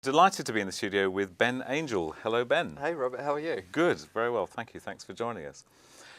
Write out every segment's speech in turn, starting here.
Delighted to be in the studio with Ben Angel. Hello, Ben. Hey, Robert, how are you? Good, very well, thank you. Thanks for joining us.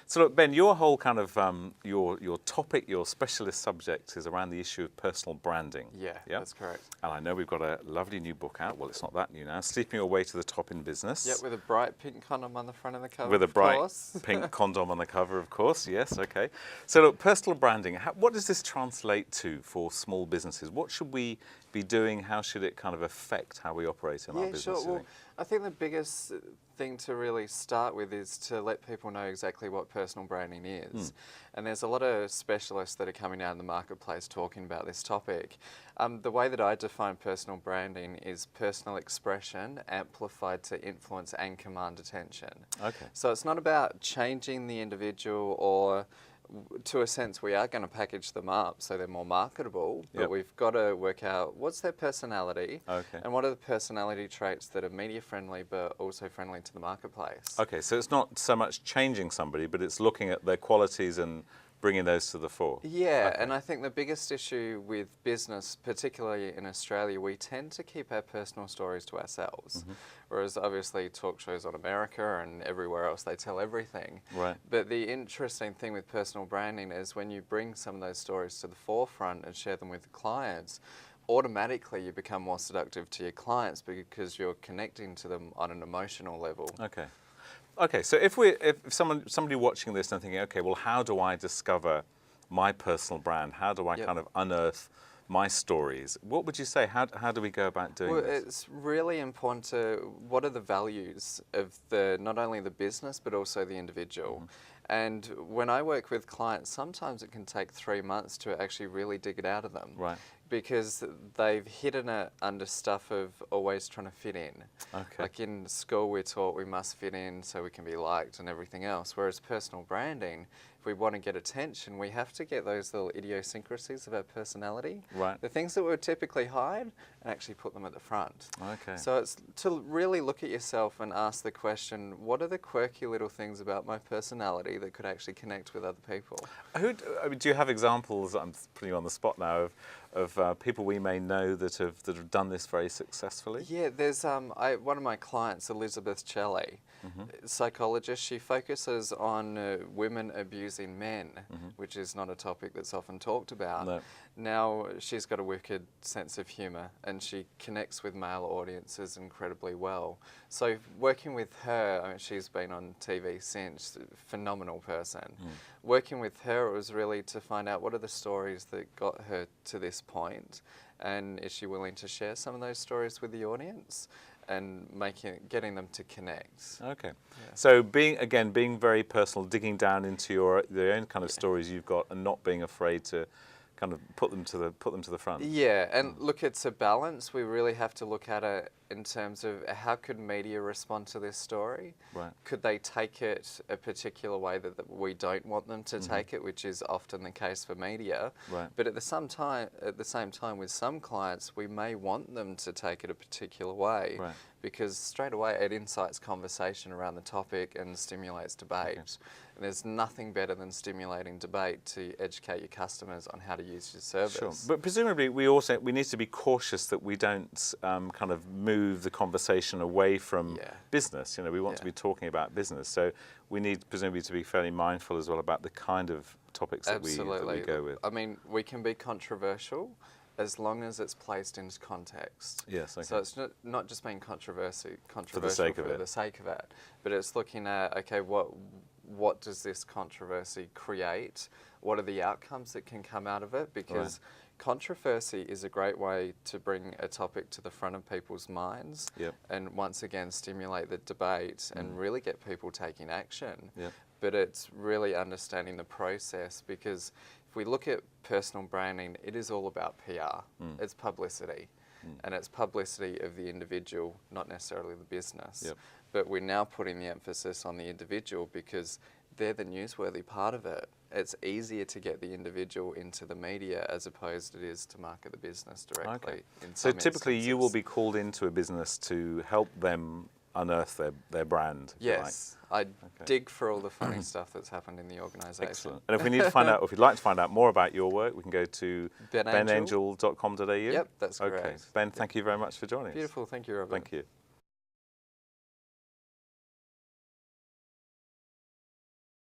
So, look, Ben, your whole kind of your topic, your specialist subject is around the issue of personal branding. Yeah, that's correct. And I know we've got a lovely new book out. Well, it's not that new now. Sleeping Your Way to the Top in Business. Yep, with a bright pink condom on the front of the cover. With a bright of course. pink condom on the cover, of course. Yes, okay. So, look, personal branding. What does this translate to for small businesses? What should we be doing? How should it kind of affect how we operate in our business? Sure. Well, I think the biggest thing to really start with is to let people know exactly what personal branding is. And there's a lot of specialists that are coming out in the marketplace talking about this topic. The way that I define personal branding is personal expression amplified to influence and command attention. Okay. So it's not about changing the individual, or to a sense we are going to package them up so they're more marketable, but we've got to work out what's their personality and what are the personality traits that are media friendly but also friendly to the marketplace. Okay, so it's not so much changing somebody, but it's looking at their qualities and bringing those to the fore. Yeah, and I think the biggest issue with business, particularly in Australia, we tend to keep our personal stories to ourselves. Whereas obviously talk shows on America and everywhere else, they tell everything. Right. But the interesting thing with personal branding is when you bring some of those stories to the forefront and share them with the clients, automatically you become more seductive to your clients because you're connecting to them on an emotional level. Okay. Okay, so if somebody watching this and thinking, okay, well, how do I discover my personal brand? How do I kind of unearth my stories? What would you say? How do we go about doing this? Well, it's really important to, what are the values of not only the business, but also the individual? And when I work with clients, sometimes it can take 3 months to actually really dig it out of them. Right. Because they've hidden it under stuff of always trying to fit in. Okay. Like in school, we're taught we must fit in so we can be liked and everything else. Whereas personal branding, if we want to get attention, we have to get those little idiosyncrasies of our personality. Right. The things that we would typically hide and actually put them at the front. Okay. So it's to really look at yourself and ask the question, what are the quirky little things about my personality that could actually connect with other people? Do you have examples? I'm putting you on the spot now of people we may know that have done this very successfully. Yeah, there's one of my clients, Elizabeth Shelley, psychologist. She focuses on women abusing men, which is not a topic that's often talked about. No. Now she's got a wicked sense of humour and she connects with male audiences incredibly well. So working with her, I mean, she's been on TV since, phenomenal person. Working with her, it was really to find out what are the stories that got her to this point, and is she willing to share some of those stories with the audience and getting them to connect. Okay. Yeah. So being very personal, digging down into your own kind of stories you've got, and not being afraid to kind of put them to the front. Yeah, and look, it's a balance. We really have to look at it in terms of how could media respond to this story? Right. Could they take it a particular way that we don't want them to take it, which is often the case for media. Right. But at the same time, with some clients, we may want them to take it a particular way. Right. Because straight away it incites conversation around the topic and stimulates debate. Okay. And there's nothing better than stimulating debate to educate your customers on how to use your service. Sure. But presumably we need to be cautious that we don't kind of move the conversation away from business. You know, we want to be talking about business. So we need presumably to be fairly mindful as well about the kind of topics that we go with. I mean, we can be controversial as long as it's placed into context. Yes, okay. So it's not just being controversial for the sake of it, but it's looking at, okay, what does this controversy create? What are the outcomes that can come out of it? Because controversy is a great way to bring a topic to the front of people's minds and once again stimulate the debate and really get people taking action. But it's really understanding the process, because if we look at personal branding, it is all about PR. It's publicity. And it's publicity of the individual, not necessarily the business. But we're now putting the emphasis on the individual because they're the newsworthy part of it. It's easier to get the individual into the media as opposed it is to market the business directly. Okay. So typically you will be called into a business to help them unearth their brand. If you like. Yes, I dig for all the funny stuff that's happened in the organisation. Excellent. And if we need to find out, or if you'd like to find out more about your work, we can go to benangel.com.au. benangel.com.au. Yep, that's correct. Okay. Ben, thank you very much for joining us. Beautiful. Thank you, Robert. Thank you.